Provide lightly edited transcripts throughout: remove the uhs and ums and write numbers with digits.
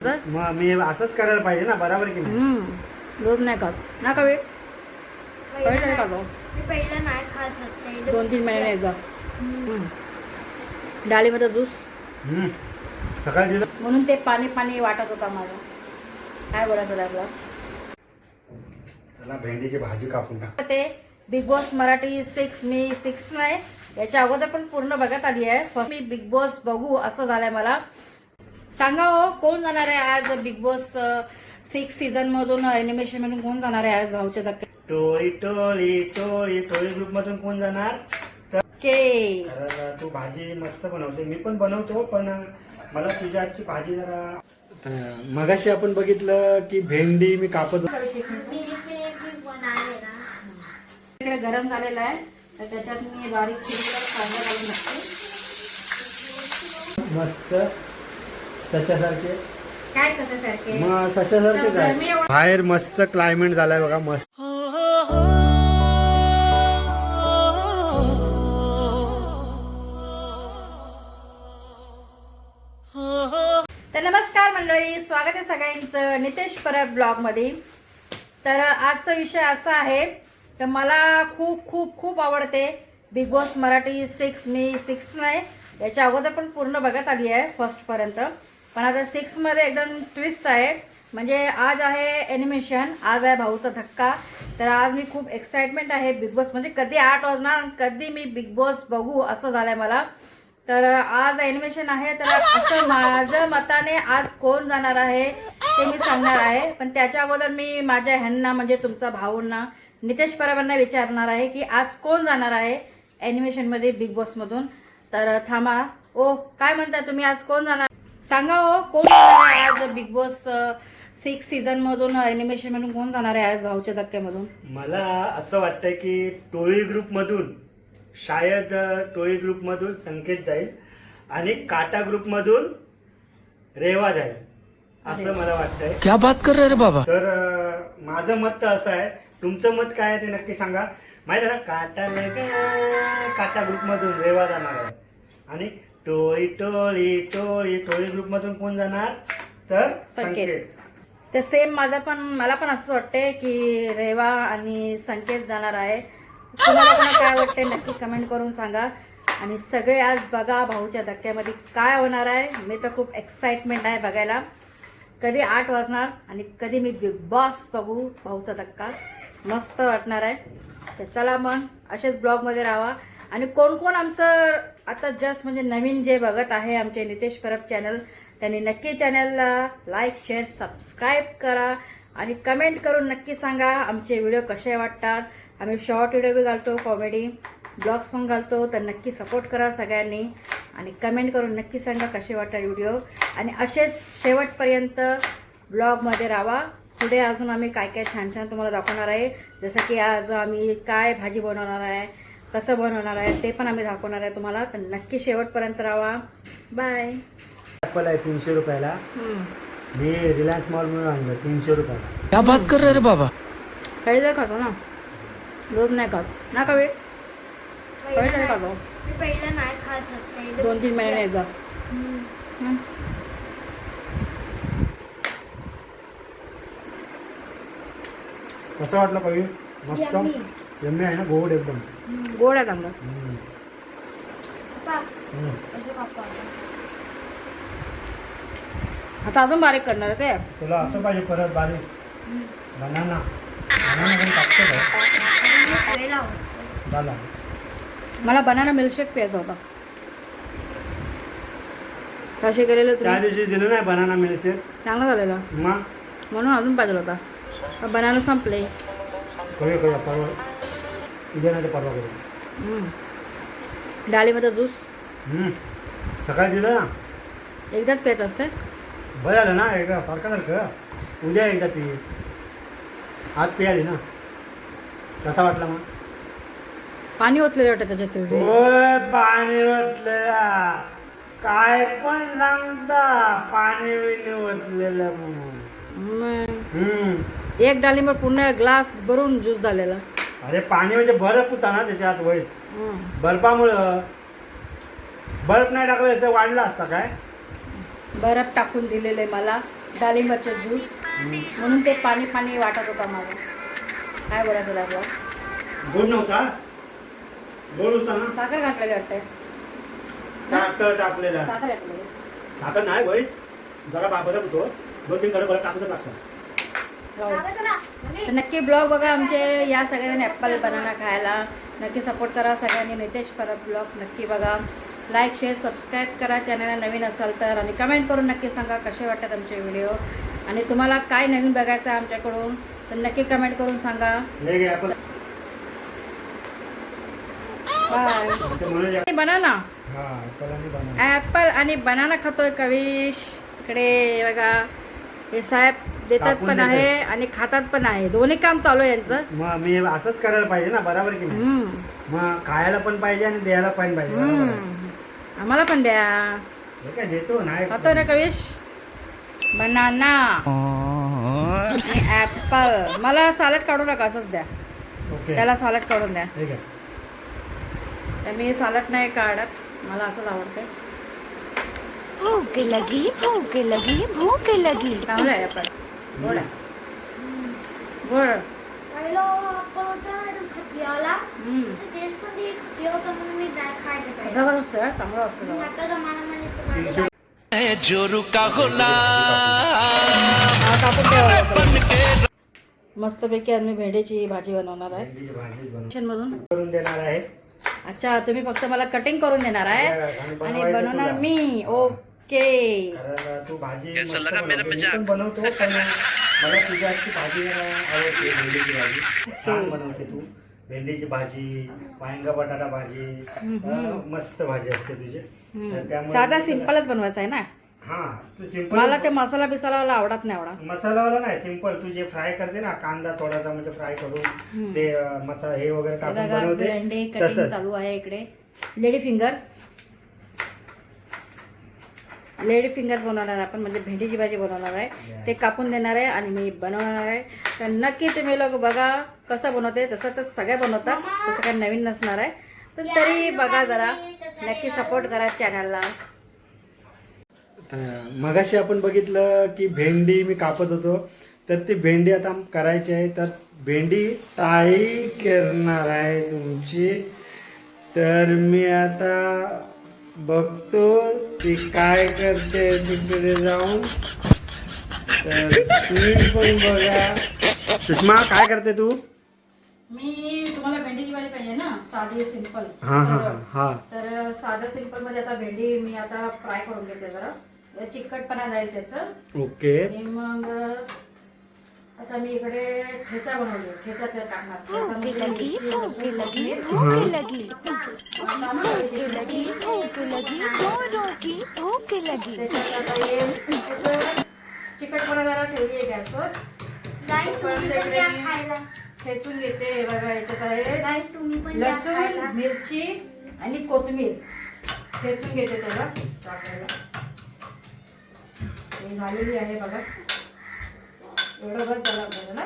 मग मी असंच करायला पाहिजे ना, बरोबर की नाही? रोज नाही खात ना कवी पहिलं खातो मी पहिलं नाही खात होते. 2-3 महिन्याने एकदा डाळीमध्ये ज्यूस हम्म. सकाळी दिलं. म्हणून ते पाणी पाणी वाटत होता मला. काय बोलायचं त्यातलं चला भेंडीची भाजी कापून टाक. ते बिग बॉस मराठी 6 मी 6 नाही याच्या अगोदर पण पूर्ण बघत आली आहे. फर्स्ट मी बिग बॉस बघू असं झालंय मला. सांगा हो कोण जाणार आहे आज बिग बॉस 6 सीझन मधून, एनिमेशन मधून कोण जाणार आहे आज भाऊच्या धक्के? टोळी टोळी टोळी टोळी ग्रुप मधून कोण जाणार? के तर तू भाजी मस्त बनवते, मी पण बनवतो, पण मला तुझ्या आजची भाजी जरा. मगाशी आपण बघितलं की भेंडी मी कापत होतो. मी बनाले ना. इकडे गरम झालेला आहे तर त्याच्यात मी बारीक चिरलेला कांदा घालून टाकते. मस्त सशासारखे. काय सशासारखे? मग सशासारखेच आहे. बाहेर मस्त क्लायमेट झालाय बघा, मस्त. तर नमस्कार मंडळी, स्वागत आहे सगळ्यांचं नितेश परब ब्लॉग मध्ये. तर आजचा विषय असा आहे तर मला खूप खूप खूप आवडते बिग बॉस मराठी 6 मी 6 नाही याच्या अगोदर पण पूर्ण बघत आली आहे फर्स्ट पर्यंत, पण आता 6 मध्ये एकदम ट्विस्ट आहे. म्हणजे आज आहे एनिमेशन, आज आहे भाऊचा धक्का. तर आज मी खूप एक्साइटमेंट आहे. बिग बॉस म्हणजे कधी 8 वाजणार आणि कधी मी बिग बॉस बघू असं झालंय मला. तर आज एनिमेशन आहे, तर असं माझ्या मताने आज कोण जाणार आहे ते मी सांगणार आहे. पण त्याच्या अगोदर मी माझ्या ह्यांना म्हणजे तुमचा भाऊंना नितेश परबांना विचारणार आहे की आज कोण जाणार आहे एनिमेशनमध्ये बिग बॉसमधून. तर थांबा. ओ काय म्हणताय तुम्ही, आज कोण जाणार सांगा हो, कोण जाणार आहे आज बिग बॉस 6 सीझन मधून, एनिमेशन मधून कोण जाणार आहे आज भाऊच्या धक्क्यामधून? मला असं वाटतंय की टोळी ग्रुप मधून शायद टोळी ग्रुप मधून संकेत जाईल आणि काटा ग्रुप मधून रेवा जाईल असं मला वाटतंय. क्या बात कर रहे रे बाबा. तर माझं मत तर असं आहे, तुमचं मत काय आहे ते नक्की सांगा. माहिती आहे ना, काटा ग्रुप मधून रेवा जाणार आहे आणि टोळी टोळी टोळी टोळी ग्रुप मधून कोण जाणार? तर संकेत. तर सेम मला पण असं वाटतंय की रेवा आणि संकेत जाणार आहे. तुम्हाला पण काय वाटतंय नक्की कमेंट करून सांगा. आणि सगळे आज बघा भाऊच्या धक्क्यामध्ये काय होणार आहे. मी तर खूप एक्साइटमेंट आहे बघायला. कधी 8 वाजणार आणि कधी मी बिग बॉस बघू भाऊचा धक्का. मस्त वाटणार आहे. तर चला मग असेच ब्लॉगमध्ये राहा. आणि कोण कोण आमचं आता जस्ट म्हणजे नवीन जे बघत आहे आमचे नितेश परब चॅनल, त्यांनी नक्की चॅनलला लाईक शेअर सबस्क्राईब करा आणि कमेंट करून नक्की सांगा आमचे व्हिडिओ कसे वाटतात. आम्ही शॉर्ट व्हिडिओ बी घालतो, कॉमेडी ब्लॉग्स पण घालतो, तर नक्की सपोर्ट करा सगळ्यांनी आणि कमेंट करून नक्की सांगा कसे वाटतात व्हिडिओ. आणि असेच शेवटपर्यंत ब्लॉगमध्ये राहा. पुढे अजून आम्ही काय काय छान छान तुम्हाला दाखवणार आहे. जसं की आज आम्ही काय भाजी बनवणार आहे, कसं बनवणार आहे ते पण आम्ही दाखवणार आहे तुम्हाला. तर नक्की शेवटपर्यंत राहा. बाय. ॲपल आहे 300 रुपयाला. मी रिलायन्स मॉल म्हणून आणलं 300 रुपयाला. क्या बात कर रहे रे बाबा. काही जर खातो ना, रोज नाही खात ना कवी खातो मी पहिलं नाही खात होते. 2-3 महिन्याने एकदा. कसं वाटलं कवी? मस्त Yummy. यम्मी आहे ना, गोड एकदम. गोड आहे चांगलं. पप्पा, अजून पप्पा. आता अजून बारीक करणार आहे ते. तुला असं पाहिजे परत बारीक. बनाना पण टाकतो का? वेळ लावतो. झाला. मला बनाना मिल्कशेक प्यायचा होता. कसे केलेलं त्या तुम्ही? दिवशी दिलं नाही बनाना मिळते चांगलं झालेलं मग. म्हणून अजून पाहिजे होता. बनाना संपले. करूया परवा, उद्या नाही तर परवा करू. डाळीमध्ये ज्यूस सकाळी दिलं ना, एकदाच प्यायचं असते. बरं झालं ना, एकदा सारखं सारखं. उद्या एकदा पी, आज पियाली ना. कसा वाटला मग? पाणी ओतलेलं वाटतं त्याच्यात तेवढे. होय, पाणी ओतलेला. काय पण सांगता, पाणी बिणी ओतलेलं म्हणून. एक डाळींबर पूर्ण ग्लास भरून ज्यूस झालेला. अरे पाणी म्हणजे बर्फ होता ना त्याच्यात. वय बर्फामुळं. बर्फ नाही टाकलं तर वाढला असता काय. बर्फ टाकून दिलेलं आहे मला. डाळिंबाचं ज्यूस म्हणून ते पाणी पाणी वाटत होता माझं. काय बोलायचं लागलं. गोड नव्हता, गोड होता ना. साखर घातलेली वाटते. साखर टाकलेला. साखर घातलेली. साखर नाही भाई, जरा बाबरच होतो. 2-3 कडे परत टाकूच लागतं. तर नक्की ब्लॉग बघा आमचे. या सगळ्यांनी ॲपल बनाना खायला नक्की सपोर्ट करा सगळ्यांनी. नितेश परब ब्लॉग नक्की बघा. लाईक शेअर सबस्क्राईब करा चॅनलला नवीन असाल तर. आणि कमेंट करून नक्की सांगा कसे वाटतात आमचे व्हिडिओ. आणि तुम्हाला काय नवीन बघायचं आहे आमच्याकडून तर नक्की कमेंट करून सांगा. हे घे आपण. बाय. बनाना हा, ऍपल आणि बनाना. ॲपल आणि बनाना खातोय कविश. इकडे बघा हे साहेब देतात कापून पण देतात. आहे आणि खातात पण आहे. दोन्ही काम चालू आहे यांचं. मग मी असंच करायला पाहिजे ना, बरोबर की नाही. मग खायला पण पाहिजे आणि द्यायला पण पाहिजे, बरोबर आहे. आम्हाला पण द्या. हे काय देतो नाही खातो ना कविश. बनाना आणि ॲपल. मला सॅलड काढू नका, असंच द्या. ओके. त्याला सॅलड काढून द्या. ठीक आहे. तर मी सॅलड नाही काढत, मला असंच आवडतं. भूख लगी भूख लगी भूख लगी. चांगलं आहे ॲपल. गोड आहे. गोड. पहिलं आपण होतं ना तो खटियाला, हम्म. तर तेच पण ते खटिया होता म्हणून मी नाही खायचं असं पहिलं. पण असतं, चांगलं असतं. मग आता जमान्यामध्ये तुम्हाला 300 जो रुका होला हा, कापून ठेवा. मस्तपैकी आम्ही भेंडीची भाजी बनवणार आहे. भेंडीची भाजी किचन मधून. करून देणार आहे. अच्छा, तुम्ही फक्त मला कटिंग करून देणार आहे आणि बनवायचं आणि बनवणार तुला. मी. ओके. कारण तू भाजी मस्त बनवते. मी पण बनवतो, पण मला तुझ्या हातची भाजी आवडते. भेंडीची भाजी छान बनवते तू. भेंडीची भाजी, वांगा बटाटा भाजी, मस्त भाजी असते तुझी. तर त्यामुळे साधा सिंपलच बनवायचा आहे ना. हा, तू सिंपल. मला ते मसाला बिसाला आवडत नाही एवढा. मसालावाला नाही, सिंपल. तू जे फ्राय करते ना, कांदा थोडासा म्हणजे फ्राय करून ते मसाला हे वगैरे टाकून भेंडी बनवते कटिंग तसंच. चालू आहे इकडे. लेडी फिंगर्स बनवणार आहे आपण, म्हणजे भेंडीची भाजी बनवणार आहे. ते कापून देणार आहे आणि मी बनवणार आहे. तर नक्की तुम्ही लोक बघा कसं बनवते. तसं तर सगळे बनवतात, तसं काही नवीन नसणार आहे. तर तरी बघा जरा, नक्की सपोर्ट करा चॅनलला. मगाशी आपण बघितलं की भेंडी मी कापत होतो, तर ती भेंडी आता करायची आहे. तर भेंडी ताई करणार आहे तुमची. तर मी आता बघतो ती काय करते तिकडे जाऊन. तर तुम्ही पण बघा. सुषमा, काय करते तू? मी तुम्हाला भेंडीची भाजी पाहिजे ना, साधी सिंपल. हा हा हा हा. तर साध्या सिंपल मध्ये आता भेंडी मी आता फ्राय करून घेते. जरा चिकटपणा जाईल त्याचं. ओके. आणि मग आता मी इकडे ठेचा बनवले. ठेचा त्यात टाकणार. भूख लगी भूख लगी भूख लगी भूख लगी भूख लगी जोरों की भूख लगी. त्याच्यात आता हे चिकटपणा जरा ठेवली आहे गॅसवर. गाई तुम्ही पण या खायला. ठेचून घेते. हे बघा, याच्यात आहे गाई तुम्ही पण या लसूण, खायला. मिरची आणि कोथिंबीर ठेचून घेते त्याला टाकायला. हे झालेली आहे बघा. एवढं बस झालं आपल्याला ना.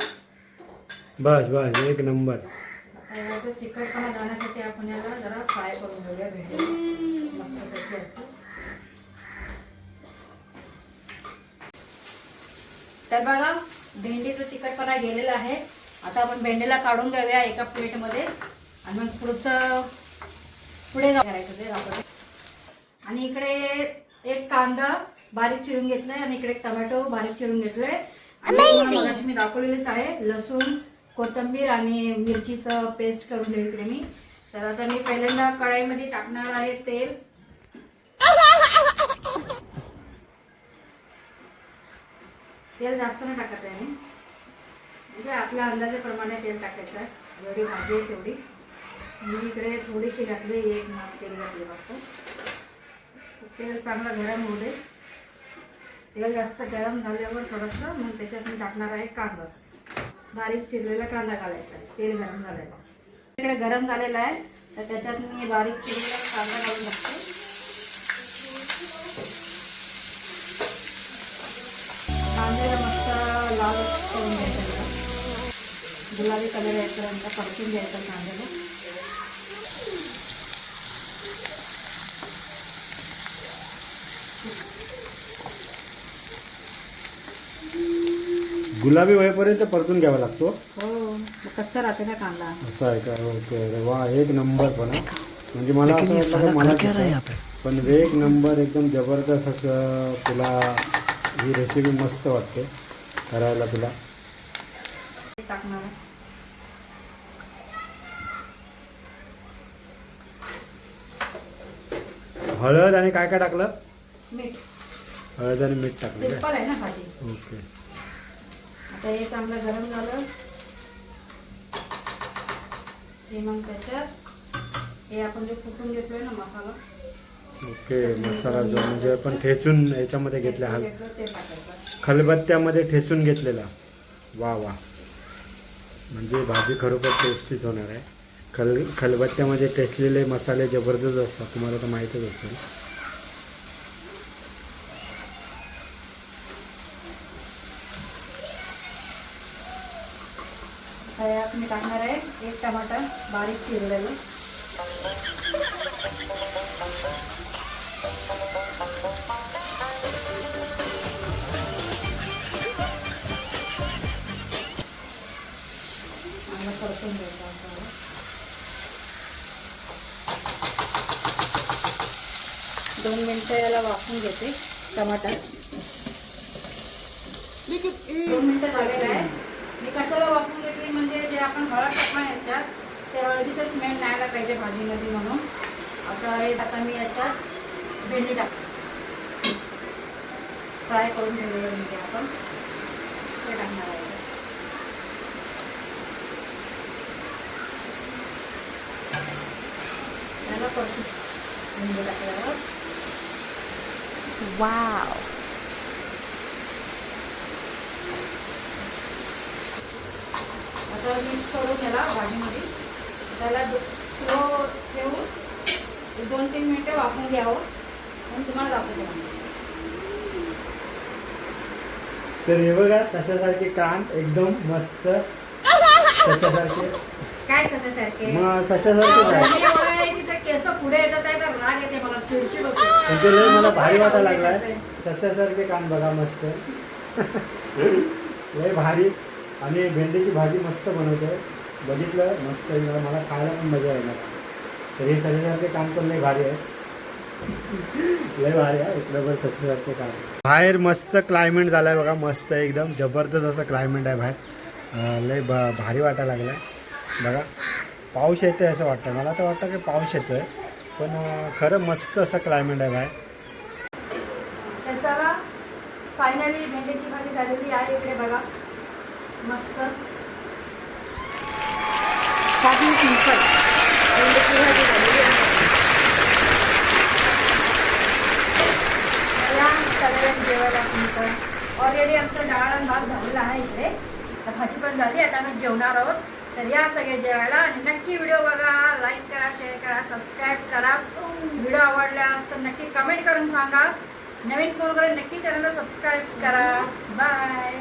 बस बस, एक नंबर. आता याचं चिकटपणा जाण्यासाठी आपण याला जरा फ्राय करून घेऊया भेंडी मस्तपैकी असं. तर बघा, भेंडीचं चिकटपणा गेलेला आहे. आता आपण भेंडीला काढून घेऊया एका प्लेटमध्ये आणि मग पुढे करायचं ते आपण. आणि इकडे एक कांदा बारीक चिरून घेतलाय आणि इकडे एक टोमॅटो बारीक चिरून घेतलाय. आणि मगाशी मी दाखवलेलीच आहे, लसूण, कोथिंबीर आणि मिरचीचं पेस्ट करून घेतली मी. तर आता मी पहिल्यांदा कढाईमध्ये टाकणार आहे तेल. तेल जास्त नाही टाकत आहे मी, म्हणजे आपल्या अंदाजाप्रमाणे तेल टाकायचं आहे. जेवढी भाजी आहे तेवढी. मी इकडे थोडीशी घातली, एक माप तेल घातली फक्त. तेल चांगलं गरम होऊ दे. तेल जास्त गरम झाल्यावर थोडंसं मग त्याच्यात मी टाकणार आहे कांदा. बारीक चिरलेला कांदा घालायचा आहे तेल गरम झालेला. इकडे गरम झालेला आहे तर त्याच्यात मी बारीक चिरलेला कांदा घालून टाकते. कांद्याला मस्त लाल करून घ्यायचा, गुलाबी कलर यायपर्यंत परतून घ्यायचा कांद्याला. गुलाबी होईपर्यंत परतून घ्यावा लागतो. हो मग कच्चा राहते ना कांदा. असं आहे का? ओके. अरे वा, एक नंबर. पण म्हणजे मला असं वाटलं की मला येतं. पण एक नंबर एकदम जबरदस्त असं. तुला ही रेसिपी मस्त वाटते करायला तुला. टाकणार आहे. हळद आणि काय काय टाकलं? मीठ. हळद आणि मीठ टाकलं सिंपल काय? आहे ना भाजी. ओके. आता हे चांगलं गरम झालं हे मग त्याच्यात हे आपण जे कुटून घेतलोय ना मसाला. ओके. मसाला जो म्हणजे आपण ठेचून याच्यामध्ये घेतला, ते टाकायचं. खलबत्त्यामध्ये ठेचून घेतलेला. वा वा. म्हणजे भाजी खरोखर टेस्टीच होणार आहे. खलबत्त्यामध्ये ठेचलेले मसाले जबरदस्त असतात, तुम्हाला तर माहीतच असेल. त्यात मी टाकणार आहे एक टमाटर बारीक चिरलेलं. चांगलं परतून घ्यायचं आपल्याला. 2 मिनिटं याला वाफून घेते टमाटर. 2 मिनिटं झालेलं आहे. मी कशाला वापरून घेतली म्हणजे जे आपण हळद टाकणार याच्यात ते हळदीचं स्मेल नाही आला पाहिजे भाजीमध्ये म्हणून. आता मी याच्यात भेंडी टाकते. फ्राय करून ठेवलेलं म्हणजे आपण ते टाकणार आहे. त्याला परतून भेंडी टाकल्यावर Wow. आता मिक्स करून याला भाजीमध्ये त्याला स्लो ठेवून 2-3 मिनिटं वाफवून घ्यावं आणि तुम्हाला दाखवते. तर हे बघा, सशासारखे कान एकदम मस्त. सशासारखे. काय सशासारखे? मग सशासारखे काय? केस पुढे येतात आहे तर राग येते मला, चिडचिड होते. पण ते लय मला भारी वाटायला लागलाय. सशासारखे कान बघा, मस्त. लय भारी. आणि भेंडीची भाजी मस्त बनवते. बघितलं मस्त. मला खायला पण मजा येणार. तर हे सशासारखे कान पण लय भारी आहे. लय भारी आहे. इकडं सशासारखे कान. बाहेर मस्त क्लायमेट झालाय बघा, मस्त एकदम जबरदस्त असं क्लायमेट आहे बाहेर. लय भारी वाटायला लागलाय बघा. पाऊस येतोय असं वाटतं मला. तर वाटतं की पाऊस येतोय, पण खरं मस्त असं क्लायमेट आहे बाहेर. तर चला फायनली भेंडीची भाजी झालेली आहे. इकडे बघा मस्त साधी सिंपल भेंडीची भाजी झालेली आहे. या सगळ्यांनी जेवायला तुमचं ऑलरेडी आमचं डाळ आणि भात झालेला आहे इकडे. तर भाजी पण झाली. आता आम्ही जेवणार आहोत. तर या सगळे जेवायला आणि नक्की व्हिडिओ बघा, लाईक करा, शेअर करा, सबस्क्राईब करा. व्हिडिओ आवडल्यास तर नक्की कमेंट करून सांगा. नवीन फोन करून नक्की चॅनलला सबस्क्राईब करा. बाय.